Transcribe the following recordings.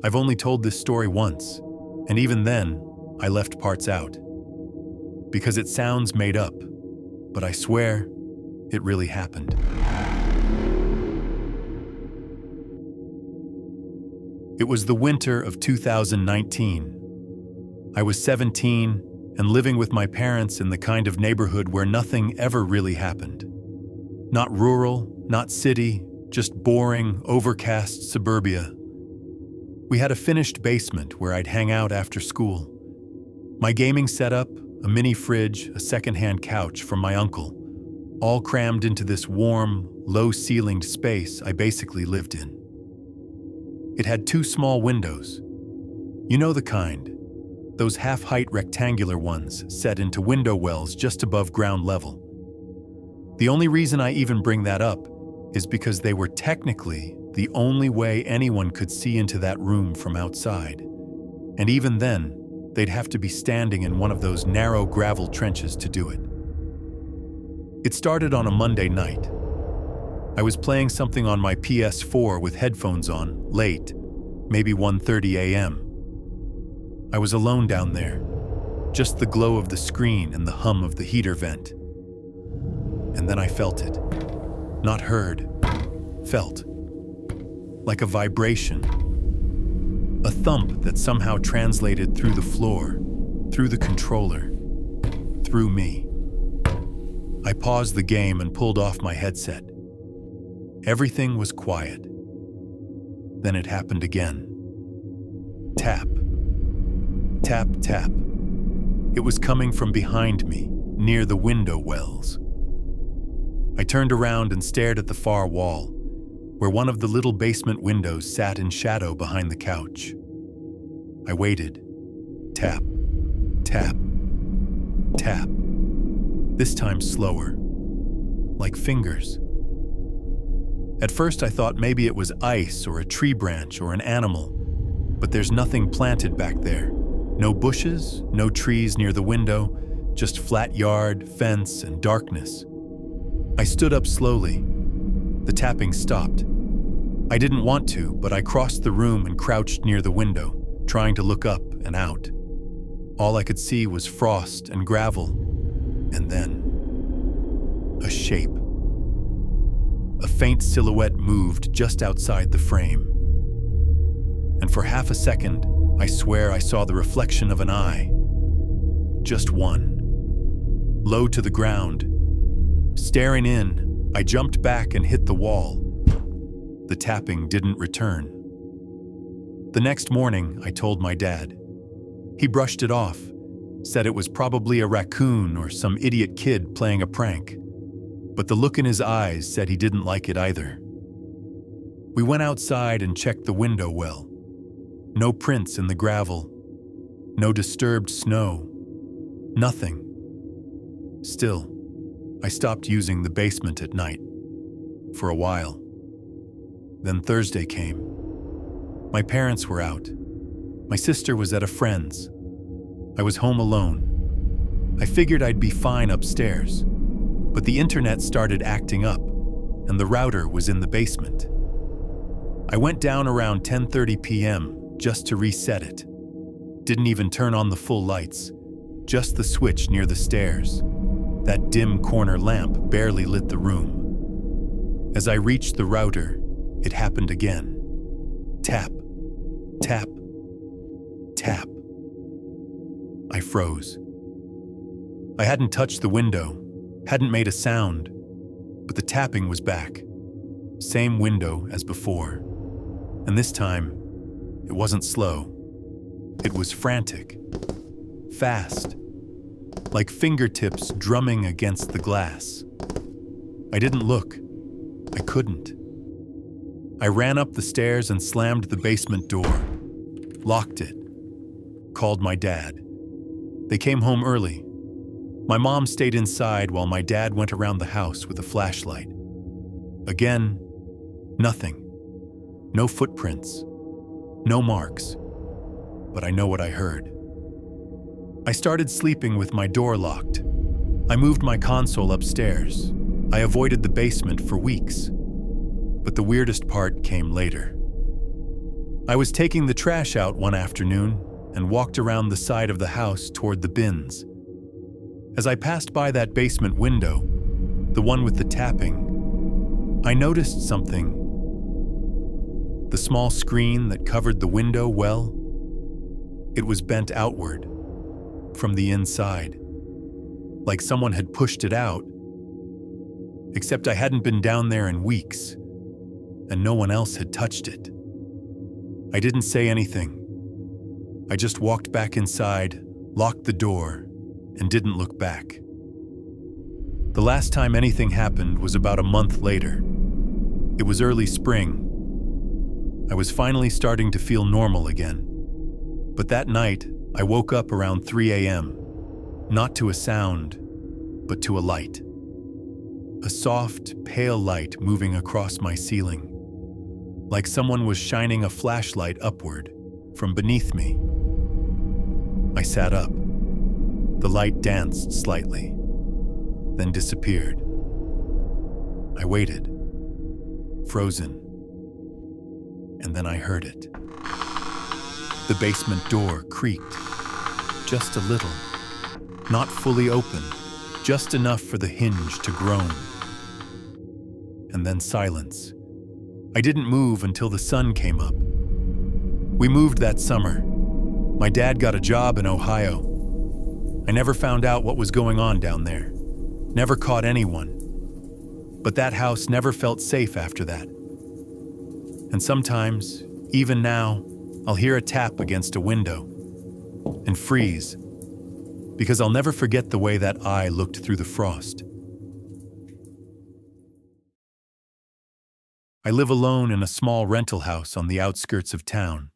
I've only told this story once, and even then, I left parts out. Because it sounds made up, but I swear, it really happened. It was the winter of 2019. I was 17 and living with my parents in the kind of neighborhood where nothing ever really happened. Not rural, not city, just boring, overcast suburbia. We had a finished basement where I'd hang out after school. My gaming setup, a mini fridge, a secondhand couch from my uncle, all crammed into this warm, low-ceilinged space I basically lived in. It had 2 small windows. You know the kind, those half-height rectangular ones set into window wells just above ground level. The only reason I even bring that up is because they were technically the only way anyone could see into that room from outside. And even then, they'd have to be standing in one of those narrow gravel trenches to do it. It started on a Monday night. I was playing something on my PS4 with headphones on, late, maybe 1:30 a.m. I was alone down there, just the glow of the screen and the hum of the heater vent. And then I felt it. Not heard, felt. Like a vibration. A thump that somehow translated through the floor, through the controller, through me. I paused the game and pulled off my headset. Everything was quiet. Then it happened again. Tap. Tap, tap. It was coming from behind me, near the window wells. I turned around and stared at the far wall, where one of the little basement windows sat in shadow behind the couch. I waited. Tap, tap, tap. This time slower, like fingers. At first I thought maybe it was ice or a tree branch or an animal, but there's nothing planted back there. No bushes, no trees near the window, just flat yard, fence, and darkness. I stood up slowly. The tapping stopped. I didn't want to, but I crossed the room and crouched near the window, trying to look up and out. All I could see was frost and gravel, and then a shape. A faint silhouette moved just outside the frame. And for half a second, I swear I saw the reflection of an eye. Just one. Low to the ground. Staring in, I jumped back and hit the wall. The tapping didn't return. The next morning, I told my dad. He brushed it off, said it was probably a raccoon or some idiot kid playing a prank. But the look in his eyes said he didn't like it either. We went outside and checked the window well. No prints in the gravel. No disturbed snow. Nothing. Still, I stopped using the basement at night. For a while. Then Thursday came. My parents were out. My sister was at a friend's. I was home alone. I figured I'd be fine upstairs. But the internet started acting up, and the router was in the basement. I went down around 10:30 p.m. just to reset it. Didn't even turn on the full lights, just the switch near the stairs. That dim corner lamp barely lit the room. As I reached the router, it happened again. Tap, tap, tap. I froze. I hadn't touched the window, hadn't made a sound, but the tapping was back. Same window as before. And this time, it wasn't slow. It was frantic. Fast. Like fingertips drumming against the glass. I didn't look. I couldn't. I ran up the stairs and slammed the basement door. Locked it. Called my dad. They came home early. My mom stayed inside while my dad went around the house with a flashlight. Again, nothing. No footprints. No marks. But I know what I heard. I started sleeping with my door locked. I moved my console upstairs. I avoided the basement for weeks. But the weirdest part came later. I was taking the trash out one afternoon and walked around the side of the house toward the bins. As I passed by that basement window, the one with the tapping, I noticed something. The small screen that covered the window, well, it was bent outward from the inside, like someone had pushed it out. Except I hadn't been down there in weeks, and no one else had touched it. I didn't say anything. I just walked back inside, locked the door, and didn't look back. The last time anything happened was about a month later. It was early spring. I was finally starting to feel normal again. But that night, I woke up around 3 a.m., not to a sound, but to a light. A soft, pale light moving across my ceiling, like someone was shining a flashlight upward from beneath me. I sat up. The light danced slightly, then disappeared. I waited, frozen, and then I heard it. The basement door creaked, just a little, not fully open, just enough for the hinge to groan. And then silence. I didn't move until the sun came up. We moved that summer. My dad got a job in Ohio. I never found out what was going on down there. Never caught anyone. But that house never felt safe after that. And sometimes, even now, I'll hear a tap against a window and freeze, because I'll never forget the way that eye looked through the frost. I live alone in a small rental house on the outskirts of town.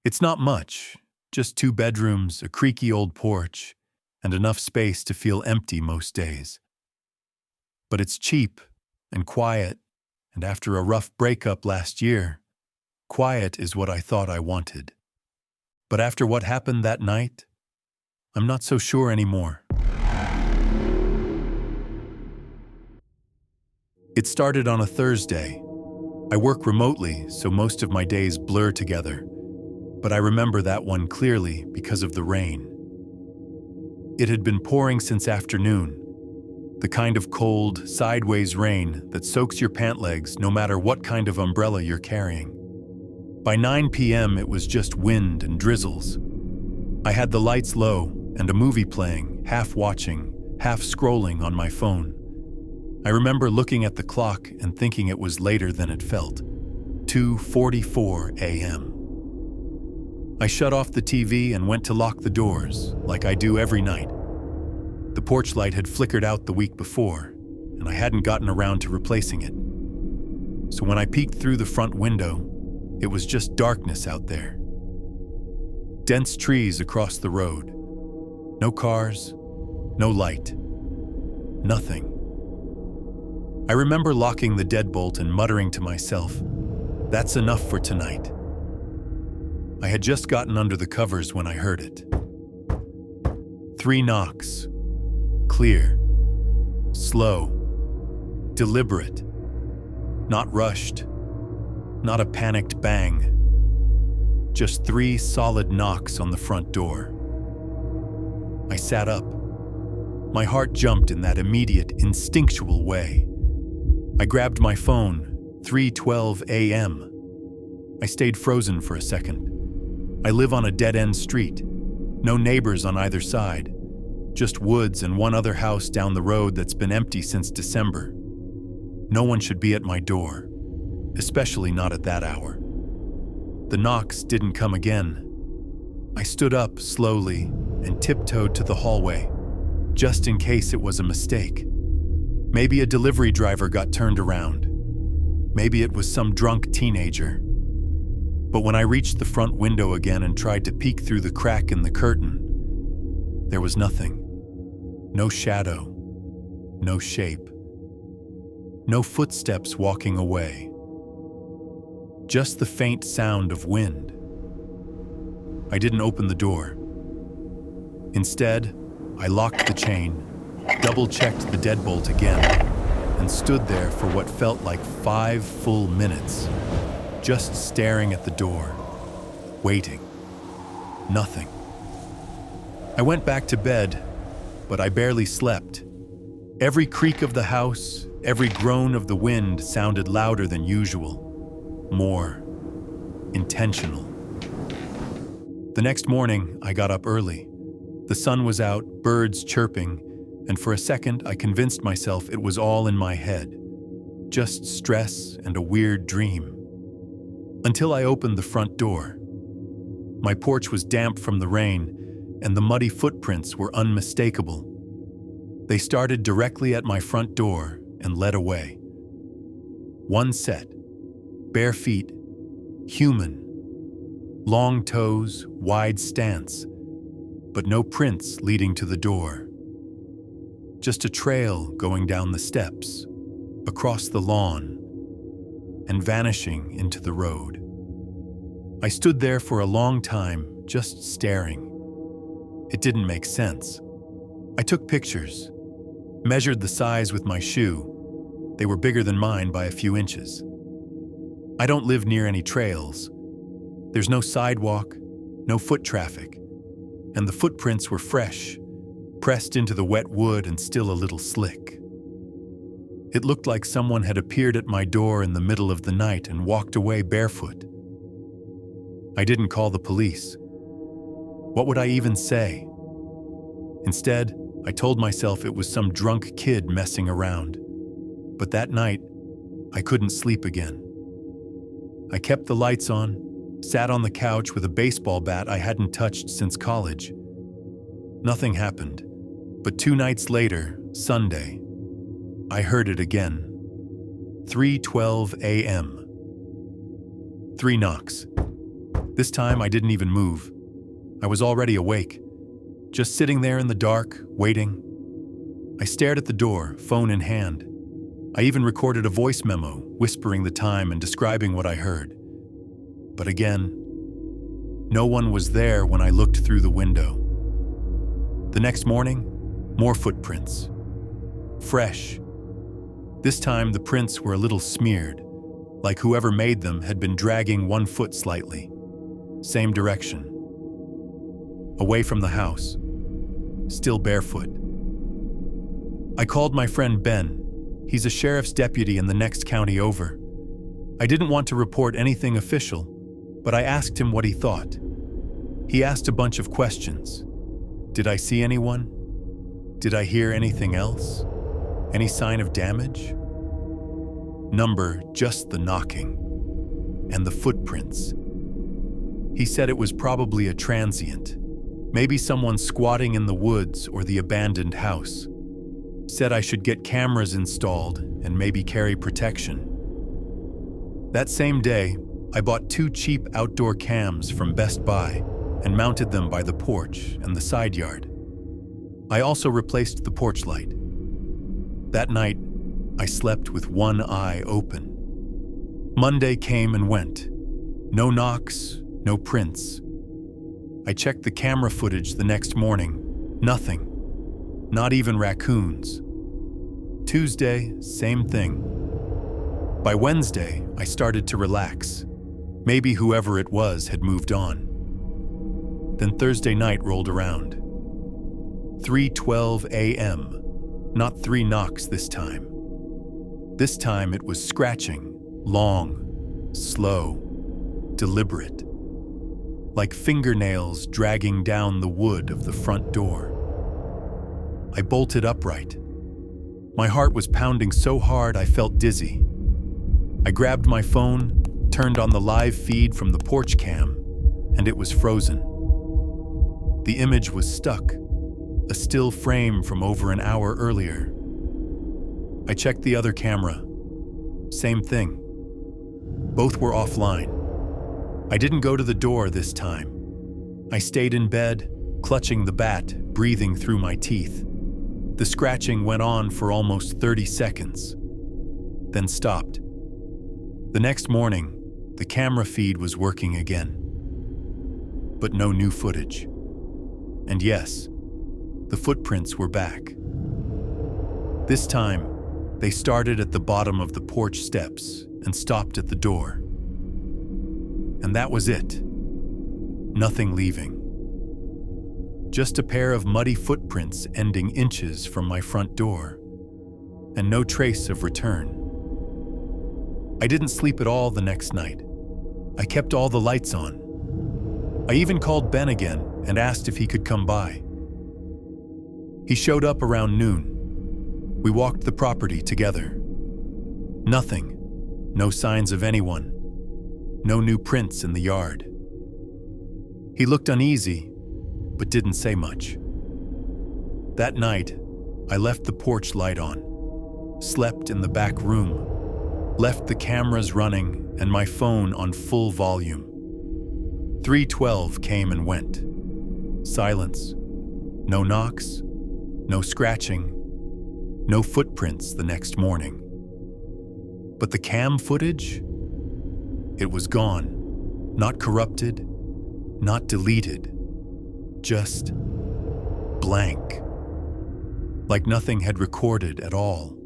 It's not much, just 2 bedrooms, a creaky old porch, and enough space to feel empty most days. But it's cheap and quiet, and after a rough breakup last year, quiet is what I thought I wanted. But after what happened that night, I'm not so sure anymore. It started on a Thursday. I work remotely, so most of my days blur together. But I remember that one clearly because of the rain. It had been pouring since afternoon, the kind of cold, sideways rain that soaks your pant legs no matter what kind of umbrella you're carrying. By 9 p.m. it was just wind and drizzles. I had the lights low and a movie playing, half watching, half scrolling on my phone. I remember looking at the clock and thinking it was later than it felt. 2:44 a.m. I shut off the TV and went to lock the doors, like I do every night. The porch light had flickered out the week before, and I hadn't gotten around to replacing it. So when I peeked through the front window, it was just darkness out there. Dense trees across the road. No cars, no light. Nothing. I remember locking the deadbolt and muttering to myself, "That's enough for tonight." I had just gotten under the covers when I heard it. 3 knocks. Clear. Slow. Deliberate. Not rushed. Not a panicked bang. Just 3 solid knocks on the front door. I sat up. My heart jumped in that immediate, instinctual way. I grabbed my phone, 3:12 a.m. I stayed frozen for a second. I live on a dead-end street. No neighbors on either side. Just woods and one other house down the road that's been empty since December. No one should be at my door, especially not at that hour. The knocks didn't come again. I stood up slowly and tiptoed to the hallway, just in case it was a mistake. Maybe a delivery driver got turned around. Maybe it was some drunk teenager. But when I reached the front window again and tried to peek through the crack in the curtain, there was nothing. No shadow. No shape. No footsteps walking away. Just the faint sound of wind. I didn't open the door. Instead, I locked the chain, double-checked the deadbolt again, and stood there for what felt like 5 full minutes. just staring at the door, waiting. Nothing. I went back to bed, but I barely slept. Every creak of the house, every groan of the wind sounded louder than usual, more intentional. The next morning, I got up early. The sun was out, birds chirping, and for a second I convinced myself it was all in my head. Just stress and a weird dream. Until I opened the front door. My porch was damp from the rain, and the muddy footprints were unmistakable. They started directly at my front door and led away. One set, bare feet, human, long toes, wide stance, but no prints leading to the door. Just a trail going down the steps, across the lawn, and vanishing into the road. I stood there for a long time, just staring. It didn't make sense. I took pictures, measured the size with my shoe. They were bigger than mine by a few inches. I don't live near any trails. There's no sidewalk, no foot traffic, and the footprints were fresh, pressed into the wet wood and still a little slick. It looked like someone had appeared at my door in the middle of the night and walked away barefoot. I didn't call the police. What would I even say? Instead, I told myself it was some drunk kid messing around. But that night, I couldn't sleep again. I kept the lights on, sat on the couch with a baseball bat I hadn't touched since college. Nothing happened, but 2 nights later, Sunday, I heard it again. 3:12 a.m. 3 knocks. This time I didn't even move. I was already awake, just sitting there in the dark, waiting. I stared at the door, phone in hand. I even recorded a voice memo, whispering the time and describing what I heard. But again, no one was there when I looked through the window. The next morning, more footprints. Fresh. This time the prints were a little smeared, like whoever made them had been dragging one foot slightly. Same direction. Away from the house. Still barefoot. I called my friend Ben. He's a sheriff's deputy in the next county over. I didn't want to report anything official, but I asked him what he thought. He asked a bunch of questions. Did I see anyone? Did I hear anything else? Any sign of damage? Number just the knocking. And the footprints. He said it was probably a transient. Maybe someone squatting in the woods or the abandoned house. Said I should get cameras installed and maybe carry protection. That same day, I bought 2 cheap outdoor cams from Best Buy and mounted them by the porch and the side yard. I also replaced the porch light. That night, I slept with one eye open. Monday came and went. No knocks, no prints. I checked the camera footage the next morning. Nothing. Not even raccoons. Tuesday, same thing. By Wednesday, I started to relax. Maybe whoever it was had moved on. Then Thursday night rolled around. 3:12 a.m. Not 3 knocks this time. This time it was scratching, long, slow, deliberate. Like fingernails dragging down the wood of the front door. I bolted upright. My heart was pounding so hard I felt dizzy. I grabbed my phone, turned on the live feed from the porch cam, and it was frozen. The image was stuck, a still frame from over an hour earlier. I checked the other camera. Same thing. Both were offline. I didn't go to the door this time. I stayed in bed, clutching the bat, breathing through my teeth. The scratching went on for almost 30 seconds, then stopped. The next morning, the camera feed was working again. But no new footage. And yes, the footprints were back. This time, they started at the bottom of the porch steps and stopped at the door. And that was it. Nothing leaving. Just a pair of muddy footprints ending inches from my front door, and no trace of return. I didn't sleep at all the next night. I kept all the lights on. I even called Ben again and asked if he could come by. He showed up around noon. We walked the property together. Nothing. No signs of anyone. No new prints in the yard. He looked uneasy, but didn't say much. That night, I left the porch light on, slept in the back room, left the cameras running and my phone on full volume. 3:12 came and went. Silence. No knocks, no scratching, no footprints the next morning. But the cam footage? It was gone. Not corrupted, not deleted. Just blank. Like nothing had recorded at all.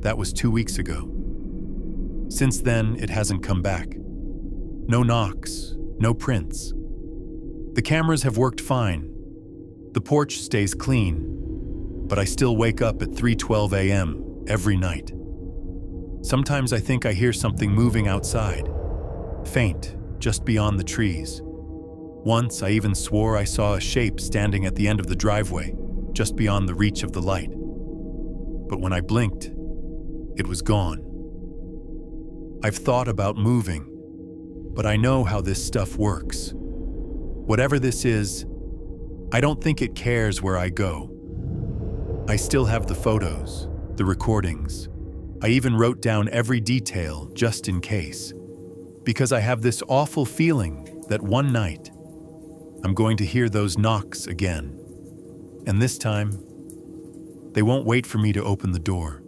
That was 2 weeks ago. Since then, it hasn't come back. No knocks, no prints. The cameras have worked fine. The porch stays clean, but I still wake up at 3:12 a.m. every night. Sometimes I think I hear something moving outside, faint, just beyond the trees. Once I even swore I saw a shape standing at the end of the driveway, just beyond the reach of the light. But when I blinked, it was gone. I've thought about moving, but I know how this stuff works. Whatever this is, I don't think it cares where I go. I still have the photos, the recordings. I even wrote down every detail just in case, because I have this awful feeling that one night I'm going to hear those knocks again. And this time, they won't wait for me to open the door.